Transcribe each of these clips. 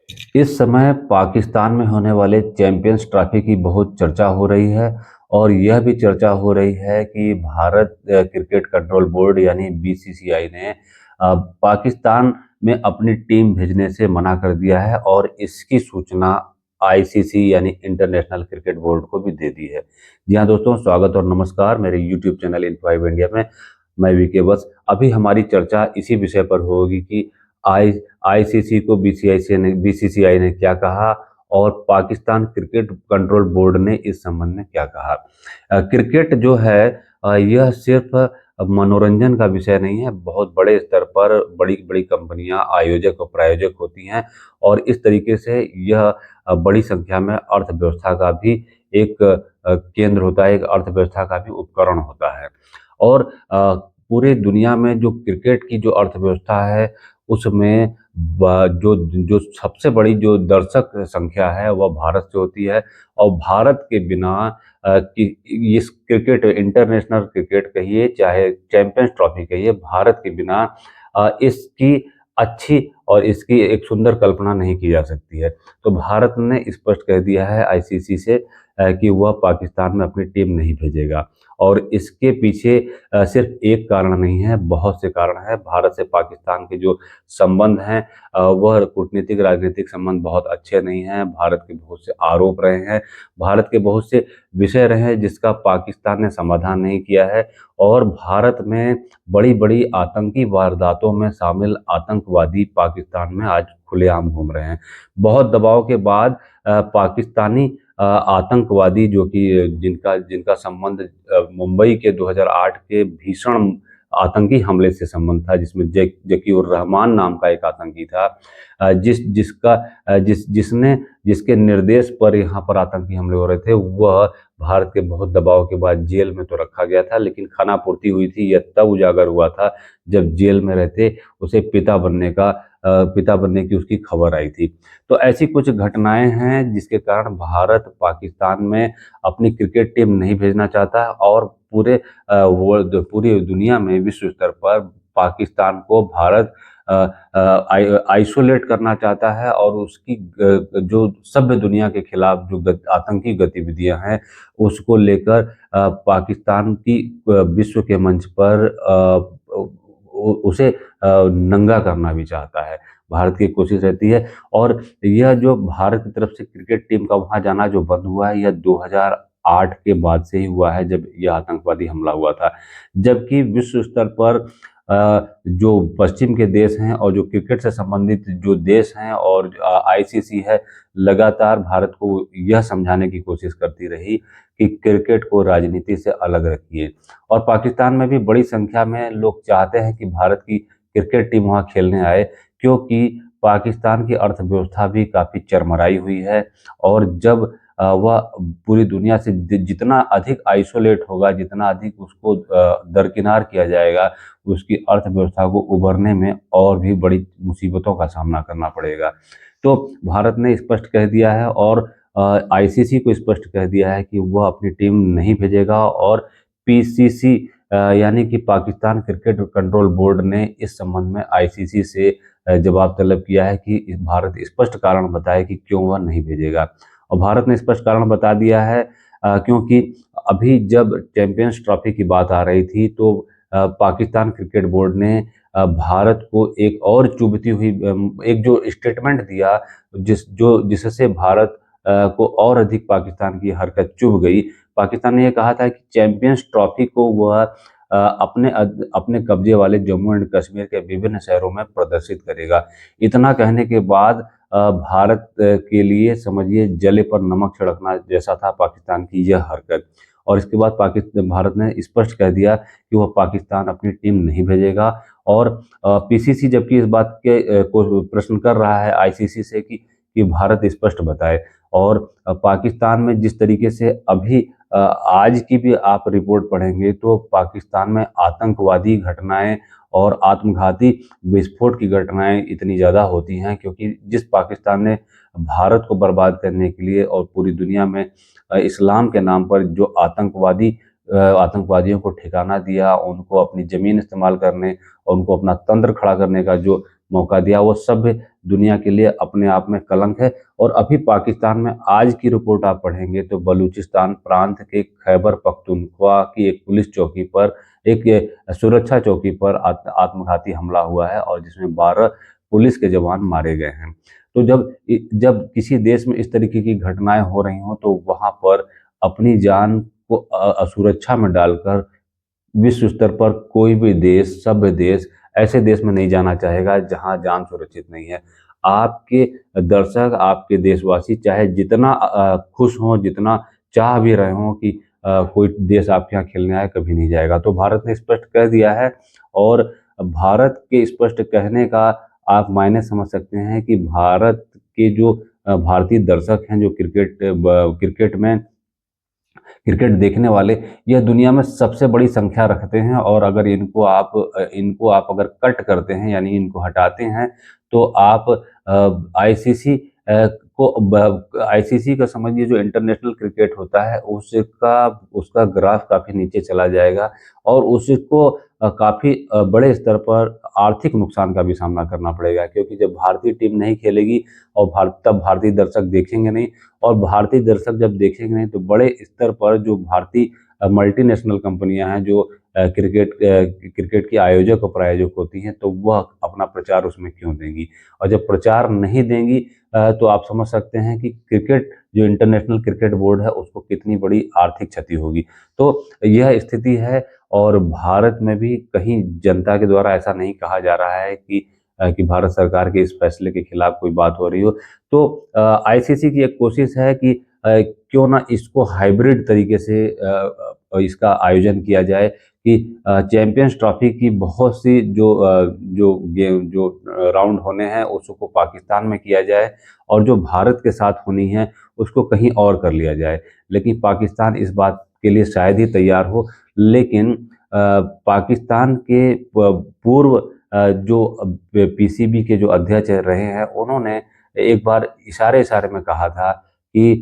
इस समय पाकिस्तान में होने वाले चैंपियंस ट्रॉफी की बहुत चर्चा हो रही है और यह भी चर्चा हो रही है कि भारत क्रिकेट कंट्रोल बोर्ड यानी बीसीसीआई ने पाकिस्तान में अपनी टीम भेजने से मना कर दिया है और इसकी सूचना आईसीसी यानी इंटरनेशनल क्रिकेट बोर्ड को भी दे दी है। जी हाँ दोस्तों, स्वागत और नमस्कार मेरे यूट्यूब चैनल इन5 इंडिया में। मैं वीके बस। अभी हमारी चर्चा इसी विषय पर होगी कि आई आईसीसी को बीसीसीआई ने क्या कहा और पाकिस्तान क्रिकेट कंट्रोल बोर्ड ने इस संबंध में क्या कहा। क्रिकेट जो है यह सिर्फ मनोरंजन का विषय नहीं है। बहुत बड़े स्तर पर बड़ी बड़ी कंपनियां आयोजक और प्रायोजक होती हैं और इस तरीके से यह बड़ी संख्या में अर्थव्यवस्था का भी एक केंद्र होता है, एक अर्थव्यवस्था का भी उपकरण होता है। और पूरे दुनिया में जो क्रिकेट की जो अर्थव्यवस्था है उसमें जो जो सबसे बड़ी जो दर्शक संख्या है वह भारत से होती है। और भारत के बिना कि इस क्रिकेट इंटरनेशनल क्रिकेट कहिए चाहे चैंपियंस ट्रॉफी कहिए, भारत के बिना इसकी अच्छी और इसकी एक सुंदर कल्पना नहीं की जा सकती है। तो भारत ने स्पष्ट कह दिया है आईसीसी से कि वह पाकिस्तान में अपनी टीम नहीं भेजेगा और इसके पीछे सिर्फ एक कारण नहीं है, बहुत से कारण हैं। भारत से पाकिस्तान के जो संबंध हैं वह कूटनीतिक राजनीतिक संबंध बहुत अच्छे नहीं हैं। भारत के बहुत से आरोप रहे हैं, भारत के बहुत से विषय रहे हैं जिसका पाकिस्तान ने समाधान नहीं किया है। और भारत में बड़ी-बड़ी आतंकी वारदातों में शामिल आतंकवादी पाकिस्तान में आज खुलेआम घूम रहे हैं। बहुत दबाव के बाद पाकिस्तानी आतंकवादी जो कि जिनका जिनका संबंध मुंबई के 2008 के भीषण आतंकी हमले से संबंध था, जिसमें जकीउर रहमान नाम का एक आतंकी था, जिसने जिसके निर्देश पर यहाँ पर आतंकी हमले हो रहे थे। वह भारत के बहुत दबाव के बाद जेल में तो रखा गया था, लेकिन खानापूर्ति हुई थी यह तब उजागर हुआ था जब जेल में रहते उसे पिता बनने की उसकी खबर आई थी। तो ऐसी कुछ घटनाएं हैं जिसके कारण भारत पाकिस्तान में अपनी क्रिकेट टीम नहीं भेजना चाहता है और पूरी दुनिया में विश्व स्तर पर पाकिस्तान को भारत आइसोलेट करना चाहता है और उसकी जो सभ्य दुनिया के खिलाफ जो आतंकी गतिविधियां हैं उसको लेकर पाकिस्तान की विश्व के मंच पर उसे नंगा करना भी चाहता है। भारत की कोशिश रहती है और यह जो भारत की तरफ से क्रिकेट टीम का वहां जाना जो बंद हुआ है, यह 2008 के बाद से ही हुआ है जब यह आतंकवादी हमला हुआ था। जबकि विश्व स्तर पर जो पश्चिम के देश हैं और जो क्रिकेट से संबंधित जो देश हैं और आईसीसी है, लगातार भारत को यह समझाने की कोशिश करती रही कि क्रिकेट को राजनीति से अलग रखिए। और पाकिस्तान में भी बड़ी संख्या में लोग चाहते हैं कि भारत की क्रिकेट टीम वहां खेलने आए, क्योंकि पाकिस्तान की अर्थव्यवस्था भी काफ़ी चरमराई हुई है। और जब वह पूरी दुनिया से जितना अधिक आइसोलेट होगा, जितना अधिक उसको दरकिनार किया जाएगा, उसकी अर्थव्यवस्था को उभरने में और भी बड़ी मुसीबतों का सामना करना पड़ेगा। तो भारत ने स्पष्ट कह दिया है और आईसीसी को स्पष्ट कह दिया है कि वह अपनी टीम नहीं भेजेगा और पीसीसी यानी कि पाकिस्तान क्रिकेट कंट्रोल बोर्ड ने इस संबंध में आईसीसी से जवाब तलब किया है कि भारत स्पष्ट कारण बताए कि क्यों वह नहीं भेजेगा। और भारत ने स्पष्ट कारण बता दिया है क्योंकि अभी जब चैंपियंस ट्रॉफी की बात आ रही थी तो पाकिस्तान क्रिकेट बोर्ड ने भारत को एक और चुभती हुई एक जो स्टेटमेंट दिया जिससे भारत को और अधिक पाकिस्तान की हरकत चुभ गई। पाकिस्तान ने यह कहा था कि चैंपियंस ट्रॉफी को वह अपने कब्जे वाले जम्मू एंड कश्मीर के विभिन्न शहरों में प्रदर्शित करेगा। इतना कहने के बाद भारत के लिए समझिए जले पर नमक छिड़कना जैसा था पाकिस्तान की यह हरकत। और इसके बाद पाकिस्तान भारत ने स्पष्ट कह दिया कि वह पाकिस्तान अपनी टीम नहीं भेजेगा। और पीसीसी जबकि इस बात के को प्रश्न कर रहा है आईसीसी से कि भारत स्पष्ट बताए। और पाकिस्तान में जिस तरीके से अभी आज की भी आप रिपोर्ट पढ़ेंगे तो पाकिस्तान में आतंकवादी घटनाएं और आत्मघाती विस्फोट की घटनाएं इतनी ज़्यादा होती हैं, क्योंकि जिस पाकिस्तान ने भारत को बर्बाद करने के लिए और पूरी दुनिया में इस्लाम के नाम पर जो आतंकवादियों को ठिकाना दिया, उनको अपनी ज़मीन इस्तेमाल करने और उनको अपना तंत्र खड़ा करने का जो मौका दिया, वो सभ्य दुनिया के लिए अपने आप में कलंक है। और अभी पाकिस्तान में आज की रिपोर्ट आप पढ़ेंगे तो बलूचिस्तान प्रांत के खैबर पख्तूनख्वा की एक पुलिस चौकी पर, एक सुरक्षा चौकी पर आत्मघाती हमला हुआ है और जिसमें 12 पुलिस के जवान मारे गए हैं। तो जब किसी देश में इस तरीके की घटनाएं हो रही हों तो वहां पर अपनी जान को असुरक्षा में डालकर विश्व स्तर पर कोई भी देश, सभ्य देश, ऐसे देश में नहीं जाना चाहेगा जहां जान सुरक्षित नहीं है। आपके दर्शक, आपके देशवासी चाहे जितना खुश हों, जितना चाह भी रहे हों कि कोई देश आपके यहाँ खेलने आए, कभी नहीं जाएगा। तो भारत ने स्पष्ट कह दिया है। और भारत के स्पष्ट कहने का आप मायने समझ सकते हैं कि भारत के जो भारतीय दर्शक हैं, जो क्रिकेट में क्रिकेट देखने वाले, यह दुनिया में सबसे बड़ी संख्या रखते हैं। और अगर इनको आप अगर कट करते हैं, यानी इनको हटाते हैं, तो आप आईसीसी को आईसीसी का समझिए, जो इंटरनेशनल क्रिकेट होता है उसका ग्राफ काफी नीचे चला जाएगा और उसको काफी बड़े स्तर पर आर्थिक नुकसान का भी सामना करना पड़ेगा, क्योंकि जब भारतीय टीम नहीं खेलेगी और तब भारतीय दर्शक देखेंगे नहीं। और भारतीय दर्शक जब देखेंगे नहीं तो बड़े स्तर पर जो भारतीय मल्टीनेशनल कंपनियां हैं, जो क्रिकेट की आयोजक और प्रायोजक होती हैं, तो वह अपना प्रचार उसमें क्यों देंगी। और जब प्रचार नहीं देंगी तो आप समझ सकते हैं कि क्रिकेट, जो इंटरनेशनल क्रिकेट बोर्ड है, उसको कितनी बड़ी आर्थिक क्षति होगी। तो यह स्थिति है। और भारत में भी कहीं जनता के द्वारा ऐसा नहीं कहा जा रहा है कि भारत सरकार के इस फैसले के खिलाफ कोई बात हो रही हो। तो आईसीसी की एक कोशिश है कि क्यों ना इसको हाइब्रिड तरीके से इसका आयोजन किया जाए कि चैंपियंस ट्रॉफी की बहुत सी जो राउंड होने हैं उसको पाकिस्तान में किया जाए और जो भारत के साथ होनी है उसको कहीं और कर लिया जाए। लेकिन पाकिस्तान इस बात के लिए शायद ही तैयार हो। लेकिन पाकिस्तान के पूर्व जो पीसीबी के जो अध्यक्ष रहे हैं, उन्होंने एक बार इशारे इशारे में कहा था कि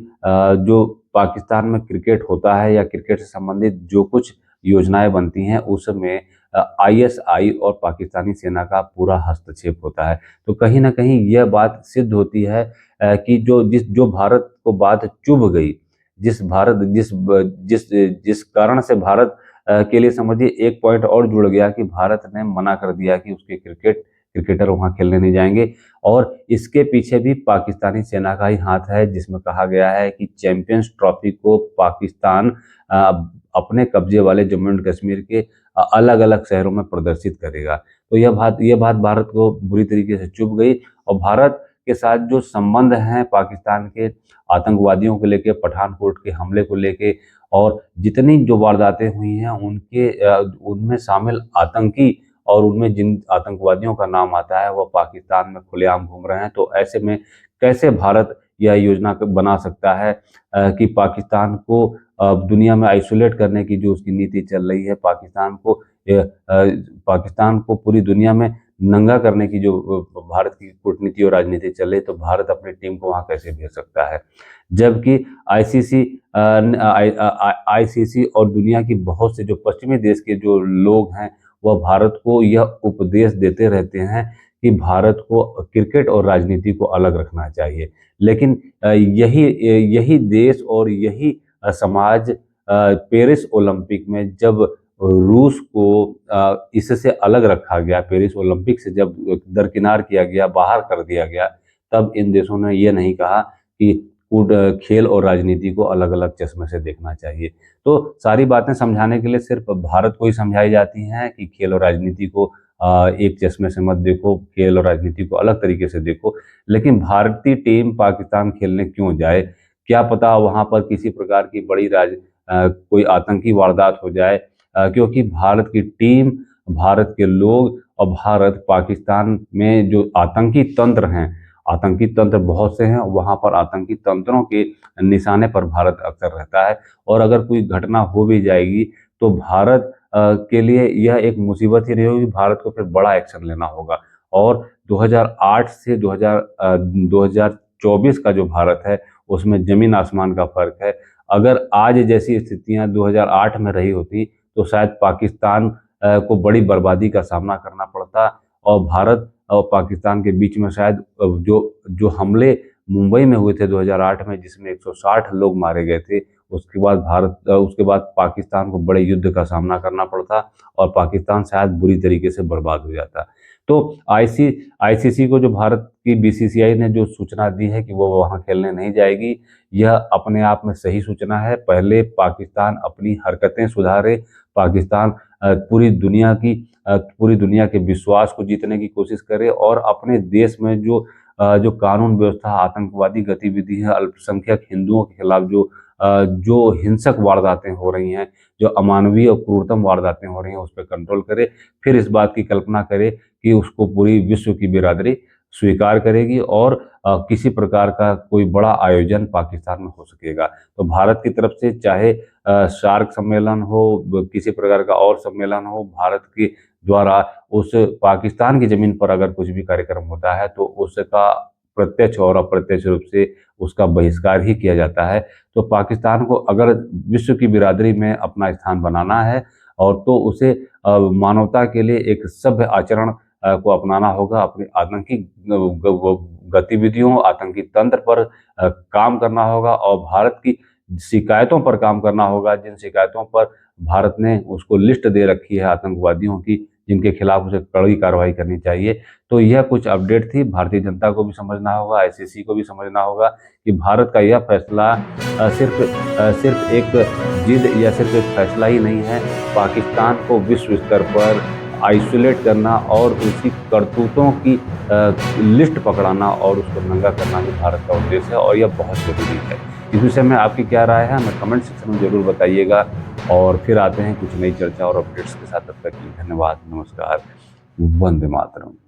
जो पाकिस्तान में क्रिकेट होता है या क्रिकेट से संबंधित जो कुछ योजनाएं बनती हैं उसमें आईएसआई और पाकिस्तानी सेना का पूरा हस्तक्षेप होता है। तो कहीं ना कहीं यह बात सिद्ध होती है कि जो भारत को बात चुभ गई, जिस भारत जिस जिस जिस कारण से भारत के लिए समझिए एक पॉइंट और जुड़ गया कि भारत ने मना कर दिया कि उसके क्रिकेटर वहां खेलने नहीं जाएंगे। और इसके पीछे भी पाकिस्तानी सेना का ही हाथ है, जिसमें कहा गया है कि चैंपियंस ट्रॉफी को पाकिस्तान अपने कब्जे वाले जम्मू एंड कश्मीर के अलग अलग शहरों में प्रदर्शित करेगा। तो यह बात भारत को बुरी तरीके से चुभ गई। और भारत के साथ जो संबंध हैं पाकिस्तान के, आतंकवादियों को लेके, पठानकोट के हमले को लेके, और जितनी जो वारदातें हुई हैं उनमें शामिल आतंकी और उनमें जिन आतंकवादियों का नाम आता है वह पाकिस्तान में खुलेआम घूम रहे हैं। तो ऐसे में कैसे भारत यह योजना बना सकता है कि दुनिया में आइसोलेट करने की जो उसकी नीति चल रही है, पाकिस्तान को पूरी दुनिया में नंगा करने की जो भारत की कूटनीति और राजनीति चल रही है, तो भारत अपनी टीम को वहां कैसे भेज सकता है। जबकि आईसीसी और दुनिया की बहुत से जो पश्चिमी देश के जो लोग हैं वह भारत को यह उपदेश देते रहते हैं कि भारत को क्रिकेट और राजनीति को अलग रखना चाहिए। लेकिन यही यही देश और यही समाज पेरिस ओलंपिक में जब रूस को इससे अलग रखा गया, पेरिस ओलंपिक से जब दरकिनार किया गया, बाहर कर दिया गया, तब इन देशों ने यह नहीं कहा कि खेल और राजनीति को अलग अलग चश्मे से देखना चाहिए। तो सारी बातें समझाने के लिए सिर्फ भारत को ही समझाई जाती हैं कि खेल और राजनीति को एक चश्मे से मत देखो, खेल और राजनीति को अलग तरीके से देखो। लेकिन भारतीय टीम पाकिस्तान खेलने क्यों जाए? क्या पता वहां पर किसी प्रकार की कोई आतंकी वारदात हो जाए, क्योंकि भारत की टीम, भारत के लोग और भारत पाकिस्तान में जो आतंकी तंत्र हैं, आतंकी तंत्र बहुत से हैं, वहां पर आतंकी तंत्रों के निशाने पर भारत अक्सर रहता है। और अगर कोई घटना हो भी जाएगी तो भारत के लिए यह एक मुसीबत ही नहीं होगी, भारत को फिर बड़ा एक्शन लेना होगा। और 2008 से 2024 का जो भारत है उसमें जमीन आसमान का फर्क है। अगर आज जैसी स्थितियां 2008 में रही होती तो शायद पाकिस्तान को बड़ी बर्बादी का सामना करना पड़ता और भारत और पाकिस्तान के बीच में शायद जो जो हमले मुंबई में हुए थे 2008 में, जिसमें 160 लोग मारे गए थे, उसके बाद पाकिस्तान को बड़े युद्ध का सामना करना पड़ता और पाकिस्तान शायद बुरी तरीके से बर्बाद हो जाता। तो आईसीसी को जो भारत की बीसीसीआई ने जो सूचना दी है कि वो वहां खेलने नहीं जाएगी, यह अपने आप में सही सूचना है। पहले पाकिस्तान अपनी हरकतें सुधारे, पाकिस्तान पूरी दुनिया के विश्वास को जीतने की कोशिश करे और अपने देश में जो कानून व्यवस्था, आतंकवादी गतिविधि है, अल्पसंख्यक हिंदुओं के खिलाफ जो हिंसक वारदातें हो रही हैं, जो अमानवीय और क्रूरतम वारदातें हो रही हैं, उस पर कंट्रोल करे। फिर इस बात की कल्पना करे कि उसको पूरी विश्व की बिरादरी स्वीकार करेगी और किसी प्रकार का कोई बड़ा आयोजन पाकिस्तान में हो सकेगा। तो भारत की तरफ से चाहे सार्क सम्मेलन हो, किसी प्रकार का और सम्मेलन हो, भारत के द्वारा उस पाकिस्तान की जमीन पर अगर कुछ भी कार्यक्रम होता है तो उसका प्रत्यक्ष और अप्रत्यक्ष रूप से उसका बहिष्कार ही किया जाता है। तो पाकिस्तान को अगर विश्व की बिरादरी में अपना स्थान बनाना है और तो उसे मानवता के लिए एक सभ्य आचरण को अपनाना होगा, अपनी आतंकी गतिविधियों, आतंकी तंत्र पर काम करना होगा और भारत की शिकायतों पर काम करना होगा, जिन शिकायतों पर भारत ने उसको लिस्ट दे रखी है आतंकवादियों की, जिनके खिलाफ उसे कड़ी कार्रवाई करनी चाहिए। तो यह कुछ अपडेट थी। भारतीय जनता को भी समझना होगा, आईसीसी को भी समझना होगा कि भारत का यह फैसला सिर्फ एक जिद या सिर्फ एक फैसला ही नहीं है। पाकिस्तान को विश्व स्तर पर आइसोलेट करना और उसकी करतूतों की लिस्ट पकड़ाना और उसको नंगा करना ही भारत का उद्देश्य है और यह बहुत ज़रूरी है। इस विषय में आपकी क्या राय है, हमें कमेंट सेक्शन में ज़रूर बताइएगा और फिर आते हैं कुछ नई चर्चा और अपडेट्स के साथ। तब तक के लिए धन्यवाद, नमस्कार, वंदे मातरम।